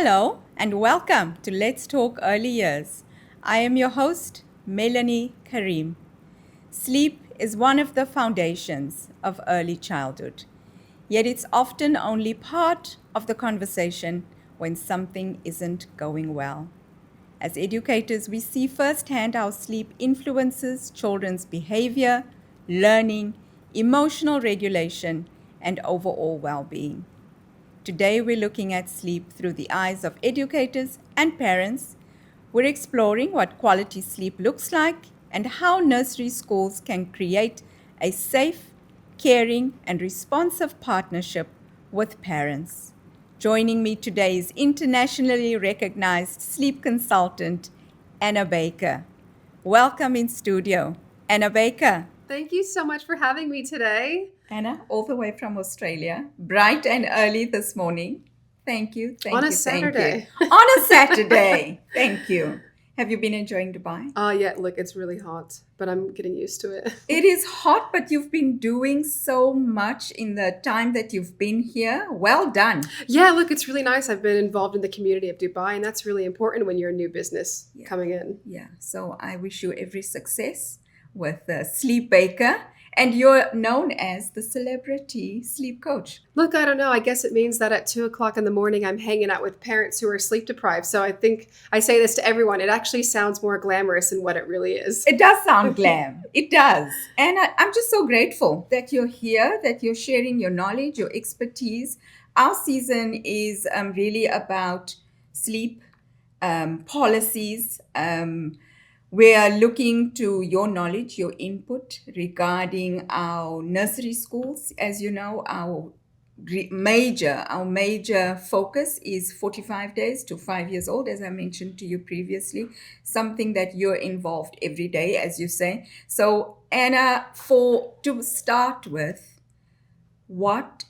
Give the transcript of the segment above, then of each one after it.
Hello and welcome to Let's Talk Early Years. I am your host, Melanie Karim. Sleep is one of the foundations of early childhood, yet it's often only part of the conversation when something isn't going well. As educators, we see firsthand how sleep influences children's behavior, learning, emotional regulation, and overall well being. Today, we're looking at sleep through the eyes of educators and parents. We're exploring what quality sleep looks like and how nursery schools can create a safe, caring, and responsive partnership with parents. Joining me today is internationally recognized sleep consultant Anna Baker. Welcome in studio, Anna Baker. Thank you so much for having me today. Anna, all the way from Australia, bright and early this morning. Thank you. On a Saturday. On a Saturday. Thank you. Have you been enjoying Dubai? Yeah, look, it's really hot, but I'm getting used to it. It is hot, but you've been doing so much in the time that you've been here. Well done. Yeah, look, it's really nice. I've been involved in the community of Dubai, and that's really important when you're a new business coming in. Yeah, so I wish you every success with Sleep Baker. And you're known as the celebrity sleep coach. Look, I don't know. I guess it means that at 2:00 in the morning, I'm hanging out with parents who are sleep deprived. So I think I say this to everyone. It actually sounds more glamorous than what it really is. It does sound glam. It does. And I'm just so grateful that you're here, that you're sharing your knowledge, your expertise. Our season is really about sleep policies. We are looking to your knowledge, your input regarding our nursery schools. As you know, our major focus is 45 days to 5 years old, as I mentioned to you previously, something that you're involved every day, as you say. So, Anna, to start with, what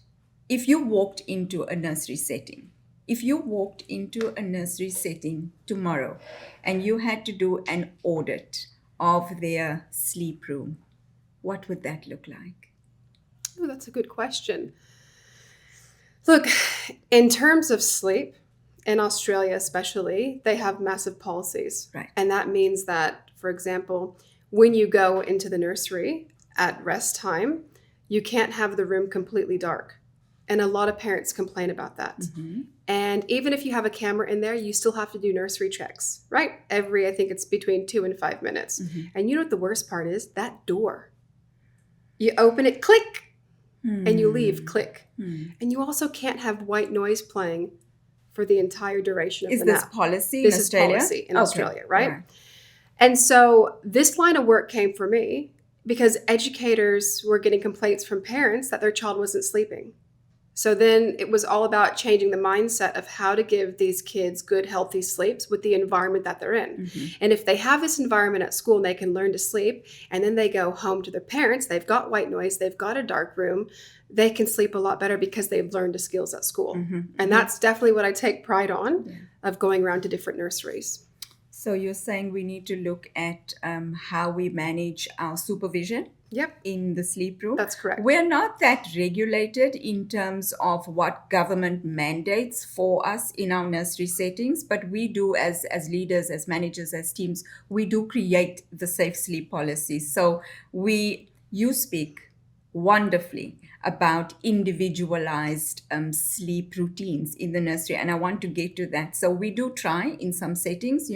if you walked into a nursery setting? If you walked into a nursery setting tomorrow and you had to do an audit of their sleep room, what would that look like? Oh, that's a good question. Look, in terms of sleep, in Australia especially, they have massive policies. Right. And that means that, for example, when you go into the nursery at rest time, you can't have the room completely dark. And a lot of parents complain about that. Mm-hmm. And even if you have a camera in there, you still have to do nursery checks, right? I think it's between 2 and 5 minutes. Mm-hmm. And you know what the worst part is? That door. You open it, click, and you leave, click. And you also can't have white noise playing for the entire duration of the nap. Is this policy in Australia? This is policy in Australia, right? And so this line of work came for me because educators were getting complaints from parents that their child wasn't sleeping. So then it was all about changing the mindset of how to give these kids good, healthy sleeps with the environment that they're in. Mm-hmm. And if they have this environment at school and they can learn to sleep, and then they go home to their parents, they've got white noise, they've got a dark room, they can sleep a lot better because they've learned the skills at school. Mm-hmm. And that's definitely what I take pride on, of going around to different nurseries. So you're saying we need to look at how we manage our supervision? Yep. In the sleep room. That's correct. We're not that regulated in terms of what government mandates for us in our nursery settings, but we do as leaders, as managers, as teams, we do create the safe sleep policies. So you speak wonderfully about individualized sleep routines in the nursery, and I want to get to that. So we do try in some settings,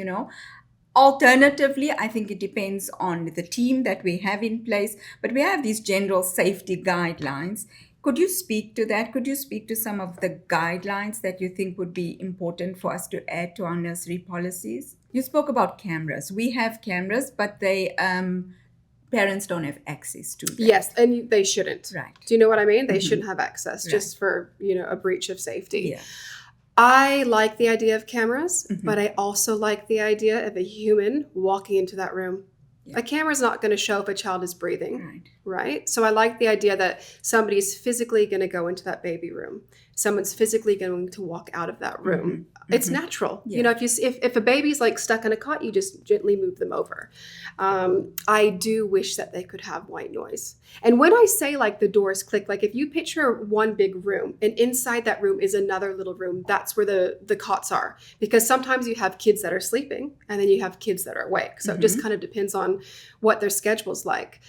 Alternatively, I think it depends on the team that we have in place, but we have these general safety guidelines. Could you speak to that? Could you speak to some of the guidelines that you think would be important for us to add to our nursery policies? You spoke about cameras. We have cameras, but parents don't have access to them. Yes, and they shouldn't. Right. Do you know what I mean? They shouldn't have access just for, a breach of safety. Yeah. I like the idea of cameras, but I also like the idea of a human walking into that room. Yeah. A camera's not going to show if a child is breathing, right? So I like the idea that somebody's physically going to go into that baby room. someone's physically going to walk out of that room. It's natural. Yeah. You know, if a baby's like stuck in a cot, you just gently move them over. I do wish that they could have white noise. And when I say like the doors click, like if you picture one big room and inside that room is another little room, that's where the cots are. Because sometimes you have kids that are sleeping and then you have kids that are awake. So it just kind of depends on what their schedule's like.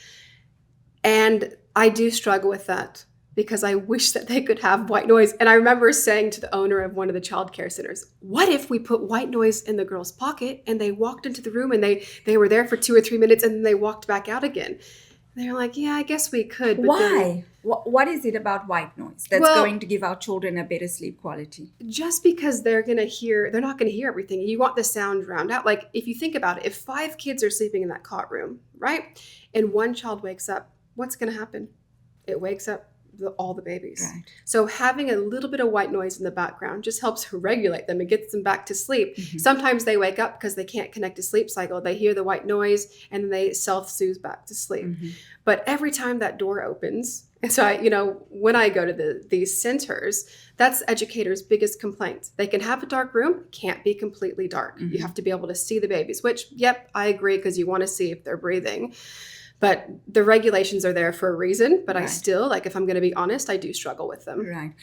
And I do struggle with that, because I wish that they could have white noise. And I remember saying to the owner of one of the childcare centers, what if we put white noise in the girl's pocket and they walked into the room and they were there for 2 or 3 minutes and then they walked back out again? And they're like, yeah, I guess we could. But why? What is it about white noise that's going to give our children a better sleep quality? Just because they're not going to hear everything. You want the sound drowned out. Like if you think about it, if 5 kids are sleeping in that cot room, right? And one child wakes up, what's going to happen? It wakes up all the babies. Right. So having a little bit of white noise in the background just helps regulate them and gets them back to sleep. Sometimes they wake up because they can't connect to sleep cycle. They hear the white noise and then they self-soothe back to sleep. But every time that door opens, and so when I go to these centers, that's educators' biggest complaint. They can have a dark room, can't be completely dark. You have to be able to see the babies, which, yep, I agree, because you want to see if they're breathing. But the regulations are there for a reason. But I still, like, if I'm going to be honest, I do struggle with them. Right.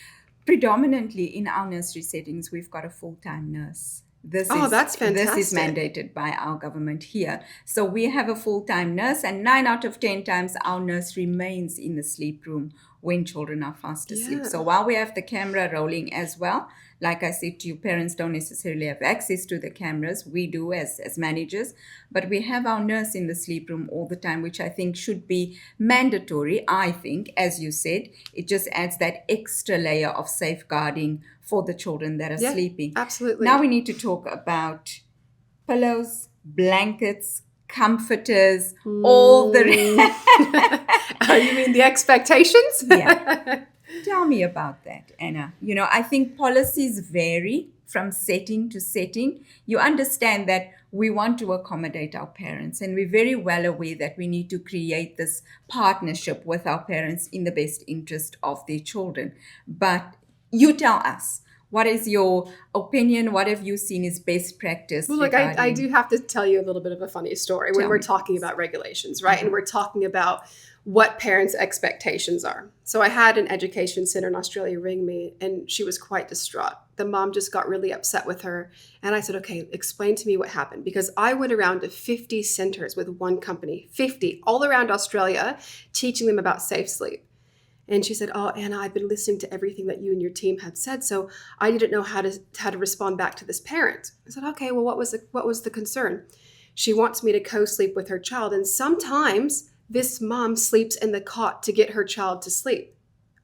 Predominantly in our nursery settings, we've got a full-time nurse. That's fantastic. This is mandated by our government here. So we have a full-time nurse, and 9 out of 10 times our nurse remains in the sleep room when children are fast asleep. So while we have the camera rolling as well, like I said to you, parents don't necessarily have access to the cameras. We do as managers, but we have our nurse in the sleep room all the time, which I think should be mandatory. I think, as you said, it just adds that extra layer of safeguarding for the children that are sleeping. Absolutely. Now we need to talk about pillows, blankets, comforters, all the... Oh, you mean the expectations? Yeah. Tell me about that, Anna. I think policies vary from setting to setting. You understand that we want to accommodate our parents, and we're very well aware that we need to create this partnership with our parents in the best interest of their children. But you tell us, what is your opinion? What have you seen as best practice? Well, look, I do have to tell you a little bit of a funny story when we're talking about regulations, right? And we're talking about what parents' expectations are. So I had an education center in Australia ring me, and she was quite distraught. The mom just got really upset with her. And I said, okay, explain to me what happened. Because I went around to 50 centers with one company, 50, all around Australia, teaching them about safe sleep. And she said, oh, Anna, I've been listening to everything that you and your team had said, so I didn't know how to respond back to this parent. I said, okay, well, what was the concern? She wants me to co-sleep with her child, and sometimes this mom sleeps in the cot to get her child to sleep.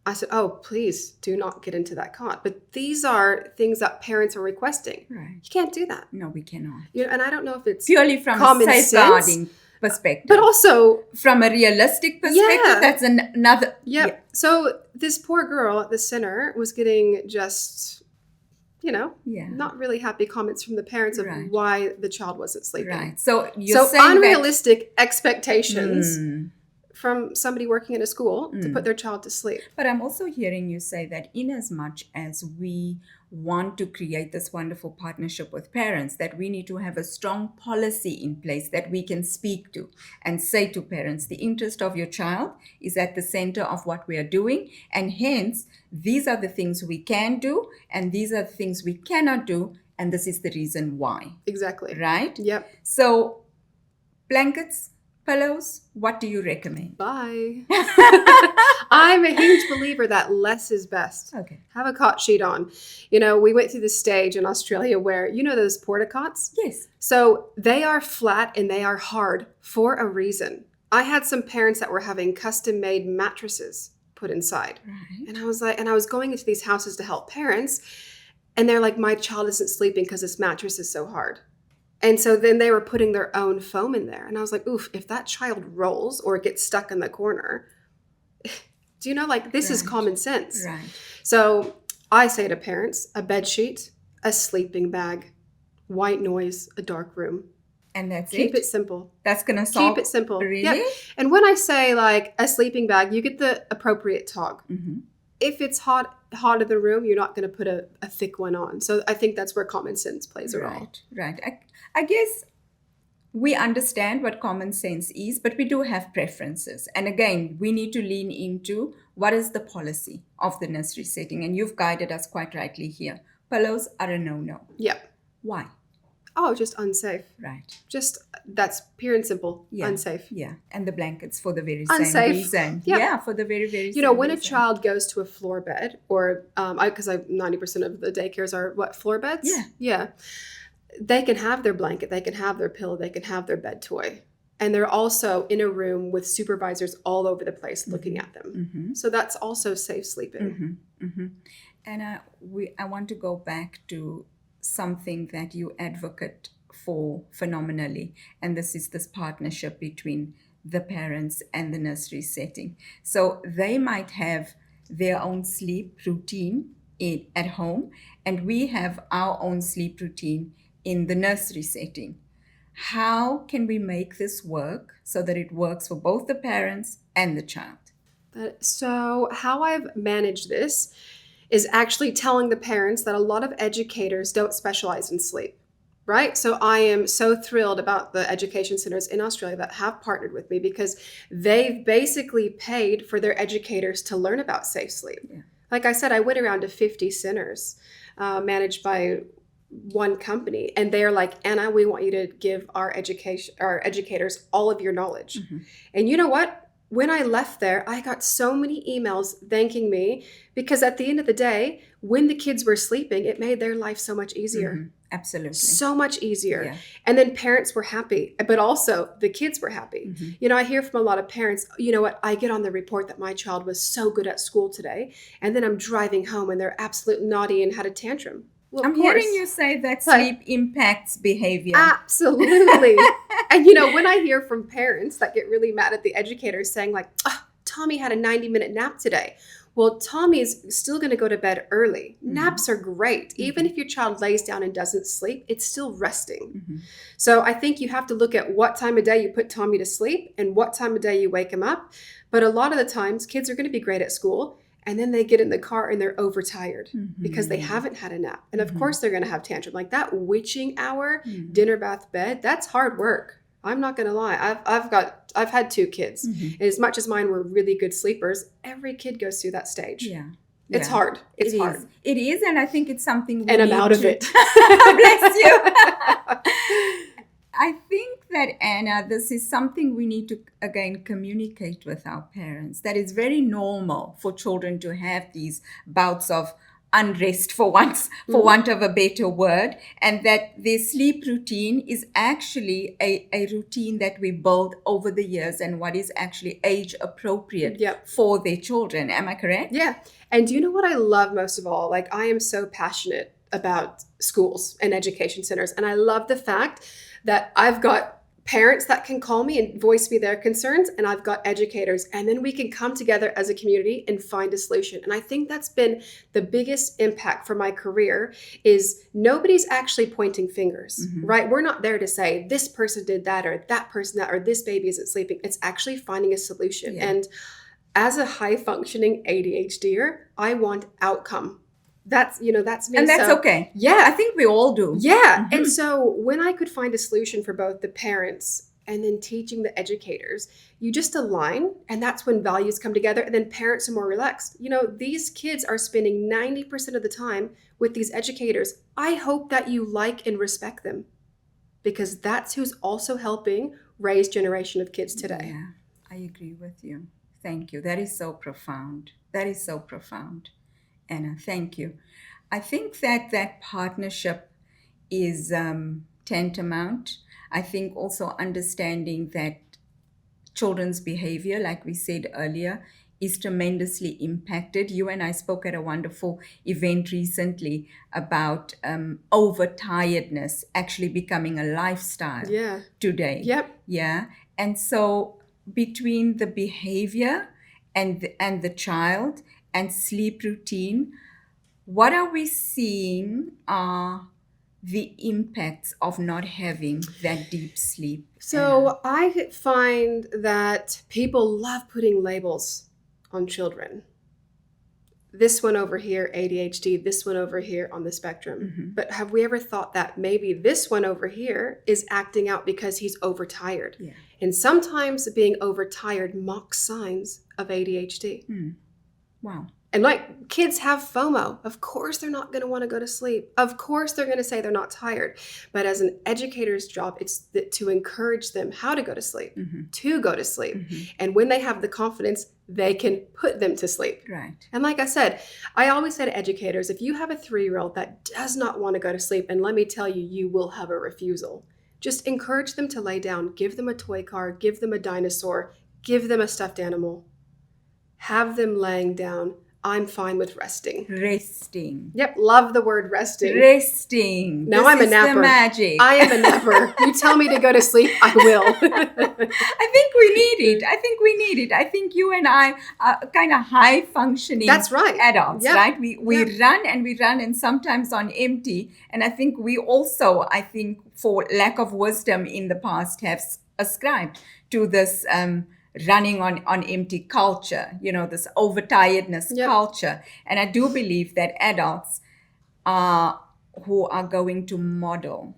I said, oh, please do not get into that cot. But these are things that parents are requesting. Right. You can't do that. No, we cannot. And I don't know if it's purely from a safeguarding perspective, but also from a realistic perspective, that's another. Yep. Yeah. So this poor girl at the center was getting just, not really happy comments from the parents of why the child wasn't sleeping. Right. So you're saying unrealistic expectations from somebody working in a school to put their child to sleep. But I'm also hearing you say that in as much as we want to create this wonderful partnership with parents, that we need to have a strong policy in place that we can speak to and say to parents, the interest of your child is at the center of what we are doing, and hence these are the things we can do and these are the things we cannot do, and this is the reason why. Exactly. Right? Yep. So blankets, pillows, what do you recommend? Bye. I'm a huge believer that less is best. Okay. Have a cot sheet on. We went through this stage in Australia where, those porta cots? Yes. So they are flat and they are hard for a reason. I had some parents that were having custom made mattresses put inside. Right. And I was going into these houses to help parents, and they're like, my child isn't sleeping because this mattress is so hard. And so then they were putting their own foam in there. And I was like, oof, if that child rolls or gets stuck in the corner, do this is common sense. Right. So I say to parents, a bed sheet, a sleeping bag, white noise, a dark room. And that's Keep it simple. That's going to solve. Keep it simple. Really? Yep. And when I say like a sleeping bag, you get the appropriate tog. Mm-hmm. If it's hot hot in the room, you're not going to put a thick one on. So I think that's where common sense plays a role. Right. I guess we understand what common sense is, but we do have preferences. And again, we need to lean into what is the policy of the nursery setting. And you've guided us quite rightly here. Pillows are a no-no. Yep. Why? Oh, just unsafe. Right. Just, that's pure and simple. Yeah. Unsafe. Yeah. And the blankets for the very same Unsafe. reason. Yep. Yeah, for the very, very You same know, when reason. a child goes to a floor bed, or because 90% of the daycares are what, floor beds? Yeah. Yeah. They can have their blanket, they can have their pillow, they can have their bed toy. And they're also in a room with supervisors all over the place looking at them. Mm-hmm. So that's also safe sleeping. Mm-hmm. Mm-hmm. And I want to go back to something that you advocate for phenomenally, and this is this partnership between the parents and the nursery setting. So they might have their own sleep routine at home, and we have our own sleep routine in the nursery setting. How can we make this work so that it works for both the parents and the child? So how I've managed this is actually telling the parents that a lot of educators don't specialize in sleep. Right? So I am so thrilled about the education centers in Australia that have partnered with me, because they've basically paid for their educators to learn about safe sleep. Yeah. Like I said, I went around to 50 centers managed by one company, and they're like, Anna, we want you to give our educators all of your knowledge. Mm-hmm. And you know what? When I left there, I got so many emails thanking me, because at the end of the day, when the kids were sleeping, it made their life so much easier. Mm-hmm. Absolutely. So much easier. Yeah. And then parents were happy, but also the kids were happy. Mm-hmm. You know, I hear from a lot of parents, you know what, I get on the report that my child was so good at school today, and then I'm driving home and they're absolute naughty and had a tantrum. Well, I'm hearing you say that sleep impacts behavior. Absolutely. And you know, when I hear from parents that get really mad at the educators saying like, oh, Tommy had a 90-minute nap today. Well, Tommy's still going to go to bed early. Mm-hmm. Naps are great. Mm-hmm. Even if your child lays down and doesn't sleep, it's still resting. Mm-hmm. So I think you have to look at what time of day you put Tommy to sleep and what time of day you wake him up. But a lot of the times, kids are going to be great at school, and then they get in the car and they're overtired because they haven't had a nap. And of course, they're going to have tantrum. Like that witching hour, dinner, bath, bed, that's hard work. I'm not going to lie. I've had 2 kids. And as much as mine were really good sleepers, every kid goes through that stage. Yeah. It's hard. It's hard. It is. And I think it's something and I'm out of it. Bless you. I think that, Anna, this is something we need to, again, communicate with our parents. That it's very normal for children to have these bouts of unrest, for want of a better word, and that their sleep routine is actually a routine that we build over the years, and what is actually age appropriate for their children. Am I correct? Yeah. And do you know what I love most of all? Like, I am so passionate about schools and education centers, and I love the fact that I've got parents that can call me and voice me their concerns, and I've got educators, and then we can come together as a community and find a solution. And I think that's been the biggest impact for my career, is nobody's actually pointing fingers, right? We're not there to say this person did that, or that person that, or this baby isn't sleeping. It's actually finding a solution. Yeah. And as a high functioning ADHDer, I want outcome. That's me. And that's okay. Yeah. I think we all do. Yeah. And so when I could find a solution for both the parents and then teaching the educators, you just align, and that's when values come together, and then parents are more relaxed. You know, these kids are spending 90% of the time with these educators. I hope that you like and respect them, because that's who's also helping raise generation of kids today. Yeah, I agree with you. Thank you. That is so profound. That is so profound. Anna, thank you. I think that partnership is tantamount. I think also understanding that children's behavior, like we said earlier, is tremendously impacted. You and I spoke at a wonderful event recently about overtiredness actually becoming a lifestyle today. Yep. Yeah. And so between the behavior and the child and sleep routine, what are we seeing are the impacts of not having that deep sleep? So I find that people love putting labels on children. this one over here, ADHD, this one over here on the spectrum. Mm-hmm. But have we ever thought that maybe this one over here is acting out because he's overtired? Yeah. And sometimes being overtired mocks signs of ADHD. Wow. And like kids have FOMO. Of course, they're not going to want to go to sleep. Of course, they're going to say they're not tired. But as an educator's job, it's to encourage them how to go to sleep, to go to sleep. And when they have the confidence, they can put them to sleep. Right. And like I said, I always say to educators, if you have a 3-year-old that does not want to go to sleep, and let me tell you, you will have a refusal. Just encourage them to lay down. Give them a toy car. Give them a dinosaur. Give them a stuffed animal. Have them laying down. I'm fine with resting. Resting. Yep, love the word resting. Resting. Now This I'm a is napper. The magic. I am a napper. You tell me to go to sleep, I will. I think we need it. I think you and I are kind of high functioning That's right. adults, Yep. right? We run and sometimes on empty. And I think we also, for lack of wisdom in the past, have ascribed to this running on empty culture, this overtiredness culture. And I do believe that adults who are going to model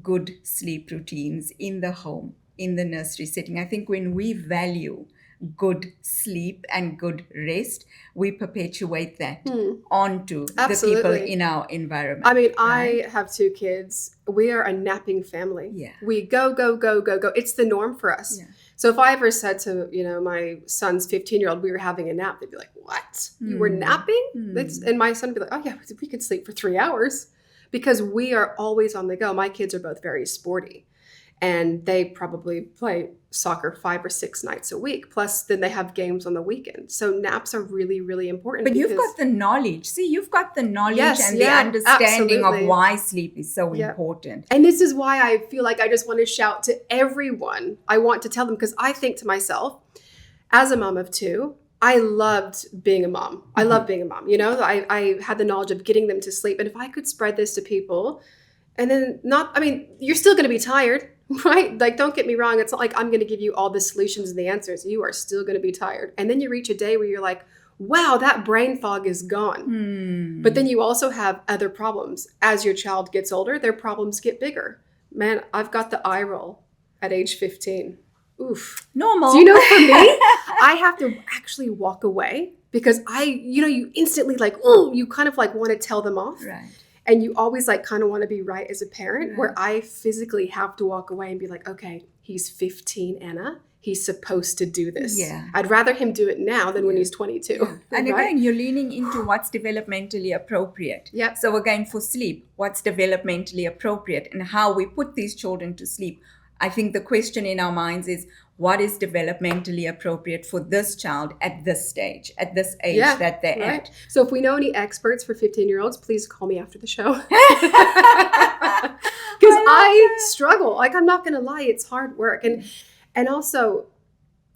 good sleep routines in the home, in the nursery setting. I think when we value good sleep and good rest, we perpetuate that onto Absolutely. the people in our environment. I mean, right? I have 2 kids. We are a napping family. Yeah. We go. It's the norm for us. Yeah. So if I ever said to, my son's 15-year-old, we were having a nap, they'd be like, what? You were napping? And my son would be like, oh yeah, we could sleep for 3 hours because we are always on the go. My kids are both very sporty. And they probably play soccer 5 or 6 nights a week. Plus, then they have games on the weekend. So naps are really, really important. But you've got the knowledge. See, you've got the knowledge and the understanding absolutely. of why sleep is so important. And this is why I feel like I just want to shout to everyone. I want to tell them because I think to myself, as a mom of 2, I loved being a mom. I love being a mom. I had the knowledge of getting them to sleep. And if I could spread this to people and then you're still going to be tired. Right? Like, don't get me wrong. It's not like I'm going to give you all the solutions and the answers. You are still going to be tired. And then you reach a day where you're like, wow, that brain fog is gone. But then you also have other problems. As your child gets older, their problems get bigger. Man, I've got the eye roll at age 15. Oof. Normal. Do you know, for me, I have to actually walk away because you instantly you kind of want to tell them off. Right. And you always kind of want to be right as a parent, where I physically have to walk away and be like, okay, he's 15, Anna. He's supposed to do this. Yeah. I'd rather him do it now than when he's 22. Yeah. And again, you're leaning into what's developmentally appropriate. Yep. So again, for sleep, what's developmentally appropriate and how we put these children to sleep. I think the question in our minds is, what is developmentally appropriate for this child at this stage, at this age that they're at? So if we know any experts for 15-year-olds, please call me after the show. Because I struggle. I'm not going to lie, it's hard work. And also,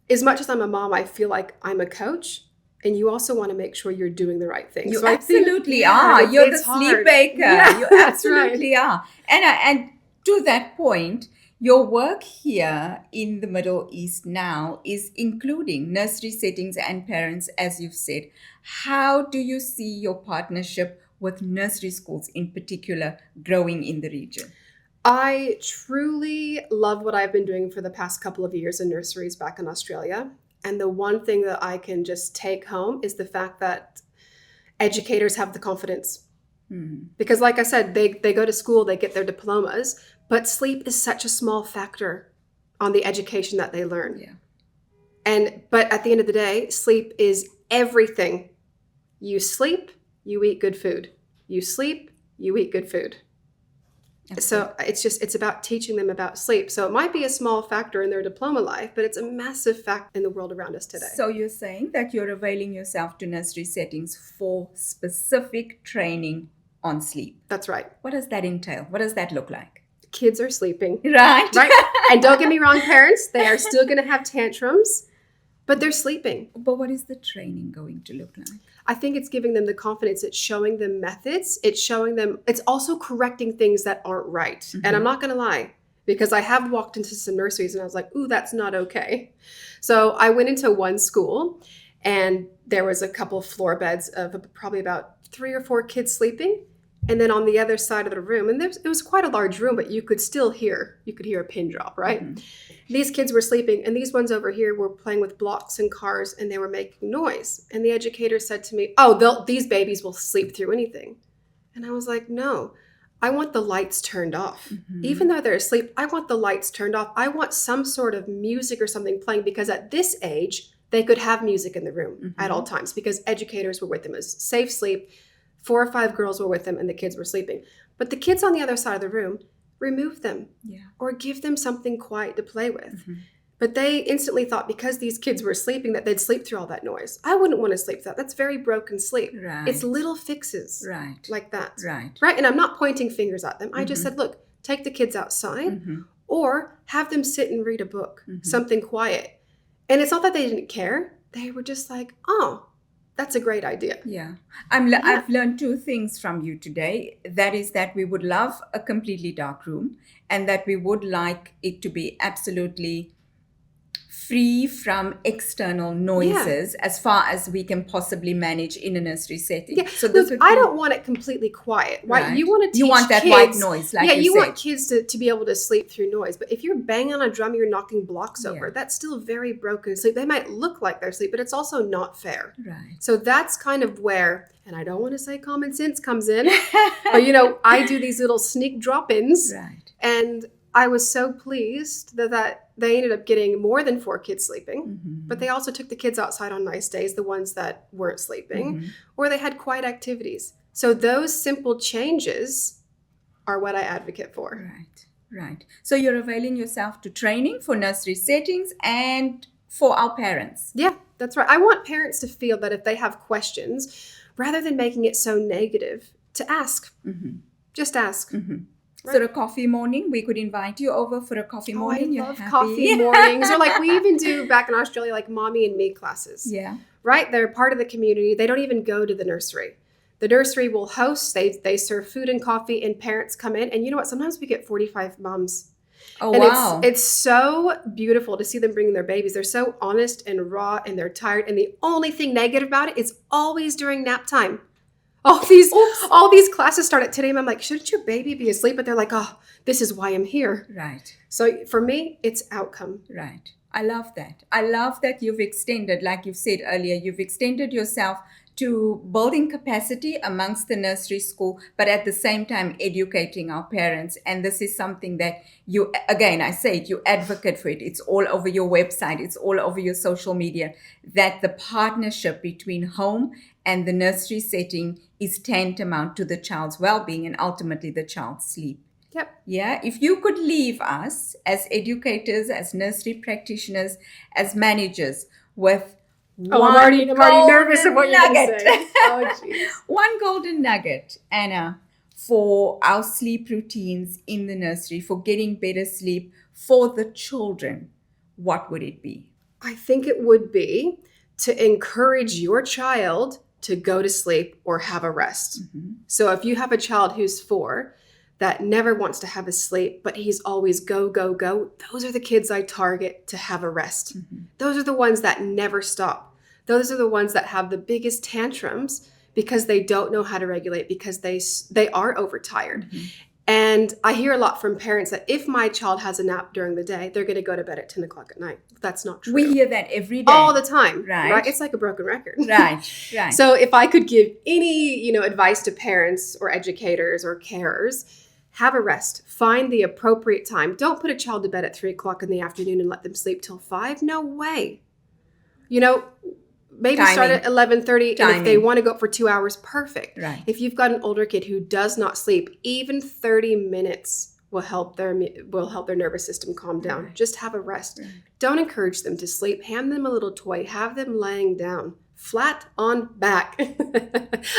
as much as I'm a mom, I feel like I'm a coach. And you also want to make sure you're doing the right thing. You so absolutely are. You're the sleep baker. Yeah, you absolutely are. And to that point, your work here in the Middle East now is including nursery settings and parents, as you've said. How do you see your partnership with nursery schools in particular growing in the region? I truly love what I've been doing for the past couple of years in nurseries back in Australia. And the one thing that I can just take home is the fact that educators have the confidence. Because like I said, they go to school, they get their diplomas, but sleep is such a small factor on the education that they learn. Yeah. But at the end of the day, sleep is everything. You sleep, you eat good food. You sleep, you eat good food. Okay. So it's about teaching them about sleep. So it might be a small factor in their diploma life, but it's a massive factor in the world around us today. So you're saying that you're availing yourself to nursery settings for specific training on sleep. That's right. What does that entail? What does that look like? Kids are sleeping. Right. And don't get me wrong, parents, they are still going to have tantrums, but they're sleeping. But what is the training going to look like? I think it's giving them the confidence. It's showing them methods. It's showing them, it's also correcting things that aren't right. Mm-hmm. And I'm not going to lie, because I have walked into some nurseries and I was like, ooh, that's not okay. So I went into one school And there was a couple of floor beds of probably about 3 or 4 kids sleeping. And then on the other side of the room, and it was quite a large room, but you could hear a pin drop, right? Mm-hmm. These kids were sleeping, and these ones over here were playing with blocks and cars, and they were making noise. And the educator said to me, "Oh, these babies will sleep through anything." And I was like, "No, I want the lights turned off. Mm-hmm. Even though they're asleep, I want the lights turned off. I want some sort of music or something playing, because at this age, they could have music in the room mm-hmm. at all times, because educators were with them. It was safe sleep. 4 or 5 girls were with them, and the kids were sleeping. But the kids on the other side of the room, remove them or give them something quiet to play with." Mm-hmm. But they instantly thought, because these kids were sleeping, that they'd sleep through all that noise. I wouldn't want to sleep through that. That's very broken sleep. Right. It's little fixes like that. Right. And I'm not pointing fingers at them. Mm-hmm. I just said, look, take the kids outside mm-hmm. or have them sit and read a book, mm-hmm. something quiet. And it's not that they didn't care. They were just like, oh, that's a great idea. Yeah. I've learned 2 things from you today. That is that we would love a completely dark room, and that we would like it to be absolutely free from external noises as far as we can possibly manage in a nursery setting. Yeah. So I don't want it completely quiet, right? You want to teach You want that kids, white noise, like you want kids to be able to sleep through noise. But if you're banging on a drum, you're knocking blocks over, that's still very broken sleep. They might look like they're asleep, but it's also not fair. Right. So that's kind of where, and I don't want to say common sense comes in, but I do these little sneak drop-ins. Right. And I was so pleased that they ended up getting more than 4 kids sleeping, mm-hmm. but they also took the kids outside on nice days, the ones that weren't sleeping, mm-hmm. or they had quiet activities. So those simple changes are what I advocate for. Right. So you're availing yourself to training for nursery settings and for our parents. Yeah, that's right. I want parents to feel that if they have questions, rather than making it so negative, to ask. Mm-hmm. Just ask. Mm-hmm. Right. So a coffee morning, we could invite you over for a coffee morning. I love coffee mornings. Or like we even do back in Australia, like mommy and me classes. Yeah. Right? They're part of the community. They don't even go to the nursery. The nursery will host. They serve food and coffee, and parents come in. And you know what? Sometimes we get 45 moms. Oh, and wow. It's so beautiful to see them bringing their babies. They're so honest and raw, and they're tired. And the only thing negative about it is always during nap time. All these classes start at 10 a.m. I'm like, shouldn't your baby be asleep? But they're like, oh, this is why I'm here. Right. So for me, it's outcome. Right. I love that. I love that you've extended, like you've said earlier, you've extended yourself to building capacity amongst the nursery school, but at the same time educating our parents. And this is something that you, again, I say it, you advocate for it. It's all over your website. It's all over your social media, that the partnership between home and the nursery setting is tantamount to the child's well-being and ultimately the child's sleep. Yep. Yeah. If you could leave us as educators, as nursery practitioners, as managers with I'm already nervous of what you're going to say. Oh, geez. One golden nugget, Anna, for our sleep routines in the nursery, for getting better sleep for the children, what would it be? I think it would be to encourage your child to go to sleep or have a rest. Mm-hmm. So if you have a child who's 4 that never wants to have a sleep, but he's always go, go, go, those are the kids I target to have a rest. Mm-hmm. Those are the ones that never stop. Those are the ones that have the biggest tantrums because they don't know how to regulate, because they are overtired. Mm-hmm. And I hear a lot from parents that if my child has a nap during the day, they're going to go to bed at 10 o'clock at night. That's not true. We hear that every day. All the time. Right? It's like a broken record. Right. So if I could give any, advice to parents or educators or carers, have a rest. Find the appropriate time. Don't put a child to bed at 3 o'clock in the afternoon and let them sleep till 5. No way. Maybe Timing. Start at 11:30, and if they want to go up for 2 hours, perfect. Right. If you've got an older kid who does not sleep, even 30 minutes will help their nervous system calm down. Right. Just have a rest. Right. Don't encourage them to sleep. Hand them a little toy. Have them laying down, flat on back.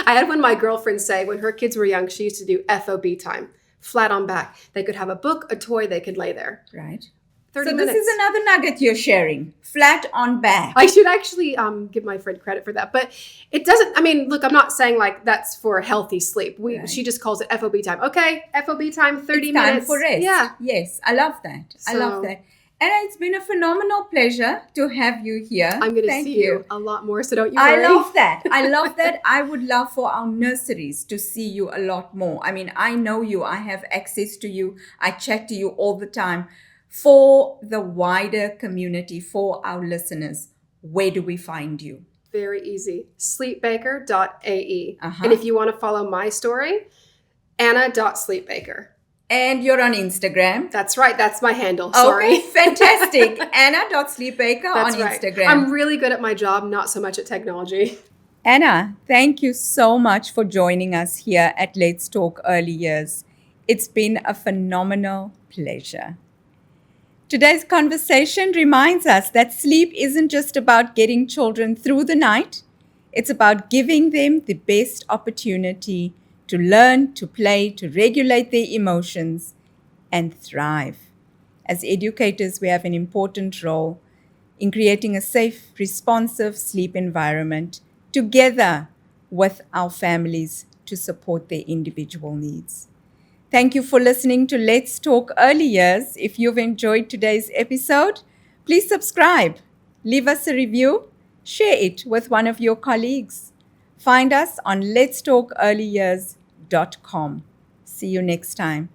I had one of my girlfriends say when her kids were young, she used to do FOB time, flat on back. They could have a book, a toy, they could lay there. Right. 30 so minutes. This is another nugget you're sharing. Flat on back. I should actually give my friend credit for that. But it doesn't, look, I'm not saying like that's for healthy sleep. She just calls it FOB time. Okay, FOB time, 30 minutes. Time for rest. Yeah. Yes, I love that. I love that. Anna, it's been a phenomenal pleasure to have you here. I'm going to Thank see you. you a lot more, so don't you I worry. love that. I love that. I would love for our nurseries to see you a lot more. I mean, I know you, I have access to you, I chat to you all the time. For the wider community, for our listeners, where do we find you? Very easy. Sleepbaker.ae. Uh-huh. And if you want to follow my story, Anna.sleepbaker. And you're on Instagram. That's right. That's my handle. Sorry. Okay, fantastic. Anna.sleepbaker on right. Instagram. I'm really good at my job, not so much at technology. Anna, thank you so much for joining us here at Let's Talk Early Years. It's been a phenomenal pleasure. Today's conversation reminds us that sleep isn't just about getting children through the night. It's about giving them the best opportunity to learn, to play, to regulate their emotions, and thrive. As educators, we have an important role in creating a safe, responsive sleep environment together with our families to support their individual needs. Thank you for listening to Let's Talk Early Years. If you've enjoyed today's episode, please subscribe, leave us a review, share it with one of your colleagues. Find us on letstalkearlyyears.com. See you next time.